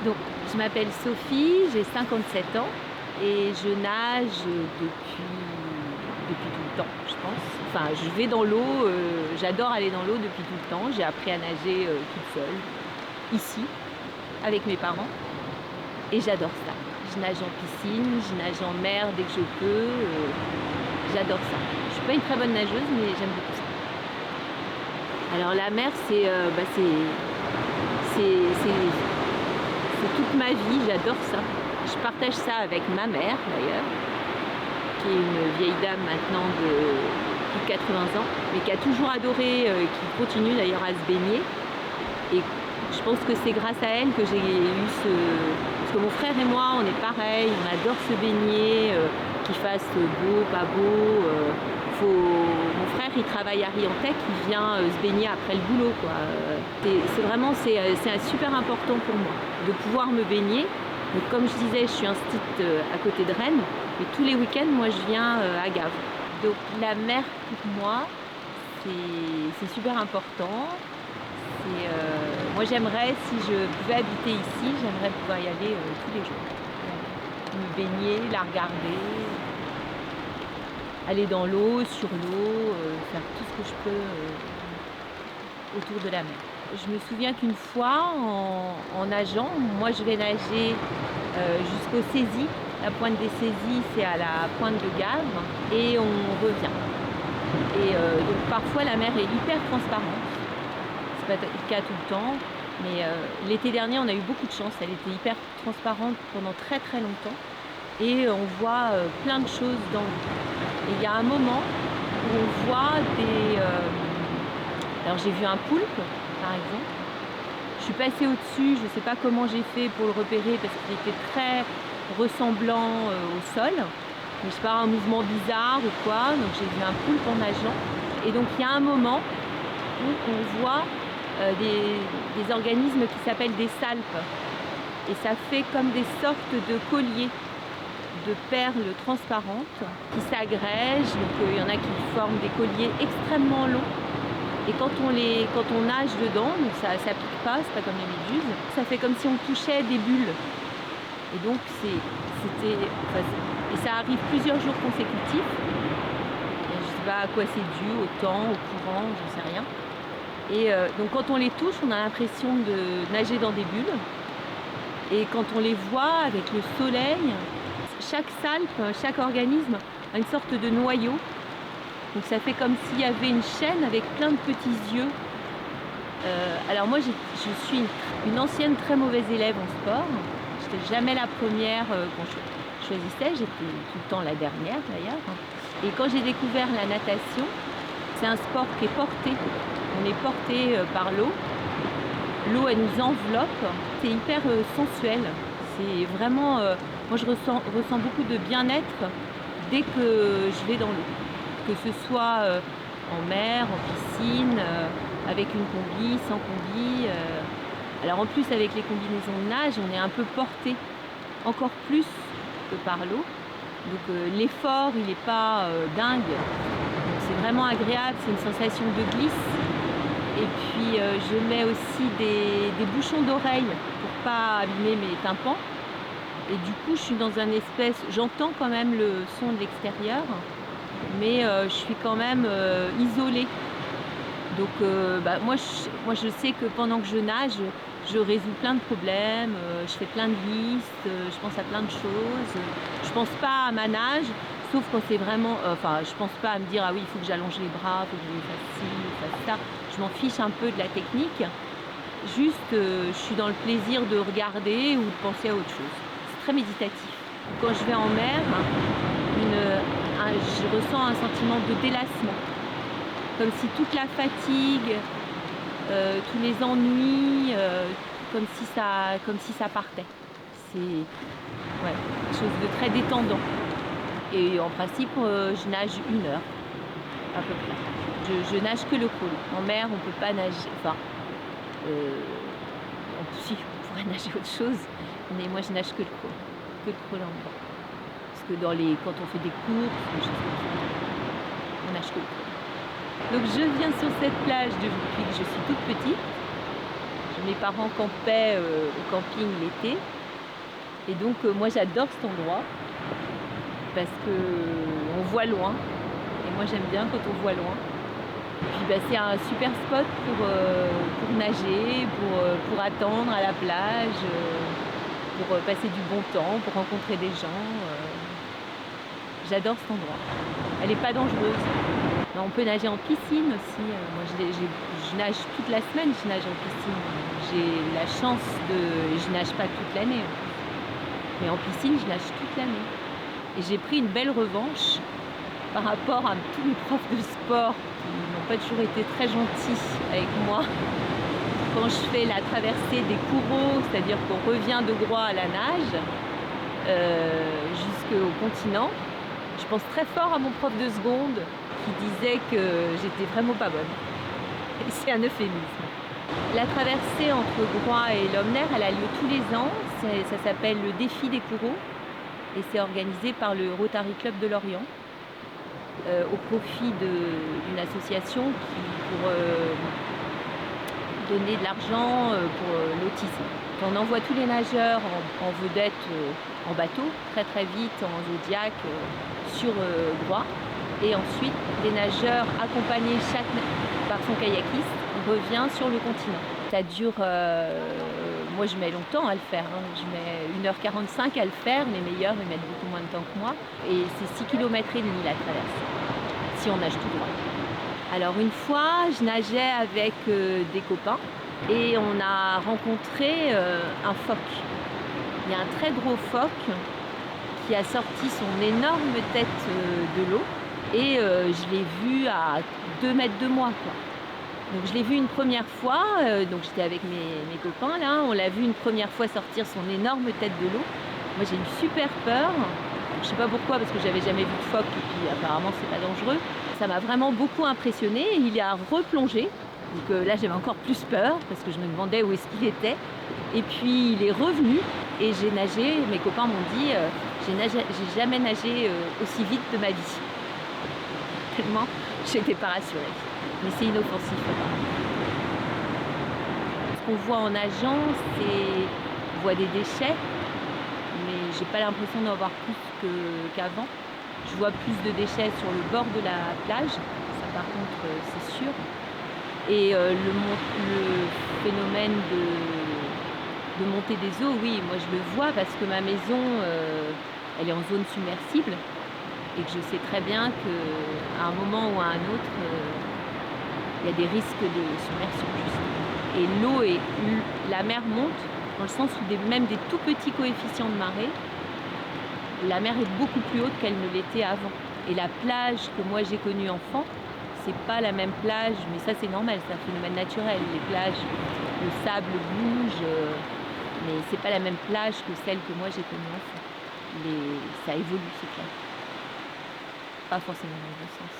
Donc, je m'appelle Sophie, j'ai 57 ans et je nage depuis tout le temps, je pense. Enfin, je vais dans l'eau, j'adore aller dans l'eau depuis tout le temps. J'ai appris à nager toute seule, ici, avec mes parents. Et j'adore ça. Je nage en piscine, je nage en mer dès que je peux. J'adore ça. Je suis pas une très bonne nageuse, mais j'aime beaucoup ça. Alors la mer, c'est toute ma vie, j'adore ça. Je partage ça avec ma mère d'ailleurs, qui est une vieille dame maintenant de plus de 80 ans, mais qui a toujours adoré, qui continue d'ailleurs à se baigner. Et je pense que c'est grâce à elle que j'ai eu ce... Parce que mon frère et moi, on est pareil, on adore se baigner, qu'il fasse beau, pas beau. Mon frère, il travaille à Riantec, il vient se baigner après le boulot, quoi. C'est super important pour moi de pouvoir me baigner. Donc, comme je disais, je suis instite à côté de Rennes, mais tous les week-ends, moi, je viens à Gave. Donc la mer, pour moi, c'est super important. Moi, j'aimerais, si je pouvais habiter ici, j'aimerais pouvoir y aller tous les jours. Me baigner, la regarder, aller dans l'eau, sur l'eau, faire tout ce que je peux autour de la mer. Je me souviens qu'une fois, en nageant, moi je vais nager jusqu'aux saisies. La pointe des saisies, c'est à la pointe de Gave, et on revient. Et donc parfois la mer est hyper transparente. C'est pas le cas tout le temps, mais l'été dernier on a eu beaucoup de chance. Elle était hyper transparente pendant très très longtemps, et on voit plein de choses dans l'eau. Et il y a un moment où on voit des... Alors j'ai vu un poulpe, par exemple. Je suis passée au-dessus, je ne sais pas comment j'ai fait pour le repérer parce qu'il était très ressemblant au sol. Mais je sais pas, un mouvement bizarre ou quoi. Donc j'ai vu un poulpe en nageant. Et donc il y a un moment où on voit des organismes qui s'appellent des salpes. Et ça fait comme des sortes de colliers de perles transparentes qui s'agrègent. Donc il y en a qui forment des colliers extrêmement longs. Et quand on nage dedans, donc ça pique pas, c'est pas comme les méduses, ça fait comme si on touchait des bulles. Et donc et ça arrive plusieurs jours consécutifs. Et je sais pas à quoi c'est dû, au temps, au courant, j'en sais rien. Et donc quand on les touche, on a l'impression de nager dans des bulles. Et quand on les voit avec le soleil, chaque salpe, chaque organisme a une sorte de noyau. Donc ça fait comme s'il y avait une chaîne avec plein de petits yeux. Alors moi je suis une ancienne très mauvaise élève en sport. Je n'étais jamais la première quand je choisissais, j'étais tout le temps la dernière d'ailleurs. Et quand j'ai découvert la natation, c'est un sport qui est porté. On est porté par l'eau. L'eau elle nous enveloppe. C'est hyper sensuel. C'est vraiment... moi je ressens beaucoup de bien-être dès que je vais dans l'eau. Que ce soit en mer, en piscine, avec une combi, sans combi. Alors en plus avec les combinaisons de nage, on est un peu porté encore plus que par l'eau. Donc l'effort il n'est pas dingue. Donc, c'est vraiment agréable, c'est une sensation de glisse. Et puis je mets aussi des bouchons d'oreille pour pas abîmer mes tympans. Et du coup je suis dans un espèce, j'entends quand même le son de l'extérieur. Mais je suis quand même isolée. Donc moi je sais que pendant que je nage, je résous plein de problèmes, je fais plein de listes, je pense à plein de choses. Je pense pas à ma nage, sauf quand c'est vraiment... je pense pas à me dire ah oui il faut que j'allonge les bras, il faut que je fasse ci, fasse ça. Je m'en fiche un peu de la technique. Juste je suis dans le plaisir de regarder ou de penser à autre chose. C'est très méditatif. Quand je vais en mer, je ressens un sentiment de délassement, comme si toute la fatigue, tous les ennuis, comme si ça partait. C'est quelque chose de très détendant. Et en principe, je nage 1 heure à peu près. Je nage que le crawl. En mer, on peut pas nager. Si, on pourrait nager autre chose, mais moi je nage que le crawl. Que le crawl en mer. Que quand on fait des courses, des choses comme ça, on nage que le crawl. Donc je viens sur cette plage depuis que je suis toute petite. Mes parents campaient au camping l'été. Et donc moi j'adore cet endroit parce qu'on voit loin. Et moi j'aime bien quand on voit loin. Et puis c'est un super spot pour nager, pour attendre à la plage, pour passer du bon temps, pour rencontrer des gens. J'adore cet endroit. Elle n'est pas dangereuse. On peut nager en piscine aussi. Moi, je nage toute la semaine, je nage en piscine. J'ai la chance de... Je nage pas toute l'année. Mais en piscine, je nage toute l'année. Et j'ai pris une belle revanche par rapport à tous les profs de sport qui n'ont pas toujours été très gentils avec moi. Quand je fais la traversée des couraux, c'est-à-dire qu'on revient de Groix à la nage, jusqu'au continent, je pense très fort à mon prof de seconde qui disait que j'étais vraiment pas bonne. Et c'est un euphémisme. La traversée entre Groix et Lomner, elle a lieu tous les ans. Ça s'appelle le défi des couraux et c'est organisé par le Rotary Club de Lorient au profit d'une association qui, pour donner de l'argent pour l'autisme. On envoie tous les nageurs en vedette en bateau, très très vite, en Zodiac, sur Groix. Et ensuite, les nageurs accompagnés par son kayakiste, on revient sur le continent. Ça dure, moi je mets longtemps à le faire, hein. Je mets 1h45 à le faire, les meilleurs ils mettent beaucoup moins de temps que moi. Et c'est 6,5 km la traversée, si on nage tout droit. Alors une fois, je nageais avec des copains et on a rencontré un phoque. Il y a un très gros phoque qui a sorti son énorme tête de l'eau et je l'ai vu à 2 mètres de moi, quoi. Donc je l'ai vu une première fois, donc j'étais avec mes copains là, on l'a vu une première fois sortir son énorme tête de l'eau. Moi j'ai eu super peur, je sais pas pourquoi parce que j'avais jamais vu de phoque et puis apparemment c'est pas dangereux. Ça m'a vraiment beaucoup impressionné, il a replongé, donc là j'avais encore plus peur parce que je me demandais où est-ce qu'il était. Et puis il est revenu et j'ai nagé, mes copains m'ont dit j'ai jamais nagé aussi vite de ma vie. Tellement j'étais pas rassurée. Mais c'est inoffensif. Ce qu'on voit en nageant, on voit des déchets, mais j'ai pas l'impression d'en voir plus qu'avant. Je vois plus de déchets sur le bord de la plage, ça par contre c'est sûr. Et le phénomène de montée des eaux, oui, moi je le vois parce que ma maison, elle est en zone submersible et que je sais très bien qu'à un moment ou à un autre, il y a des risques de submersion justement. Et la mer monte dans le sens où même des tout petits coefficients de marée, la mer est beaucoup plus haute qu'elle ne l'était avant. Et la plage que moi j'ai connue enfant, c'est pas la même plage, mais ça c'est normal, c'est un phénomène naturel. Les plages, le sable bouge, mais c'est pas la même plage que celle que moi j'ai connue enfant. Ça évolue, c'est clair. Pas forcément dans le bon sens.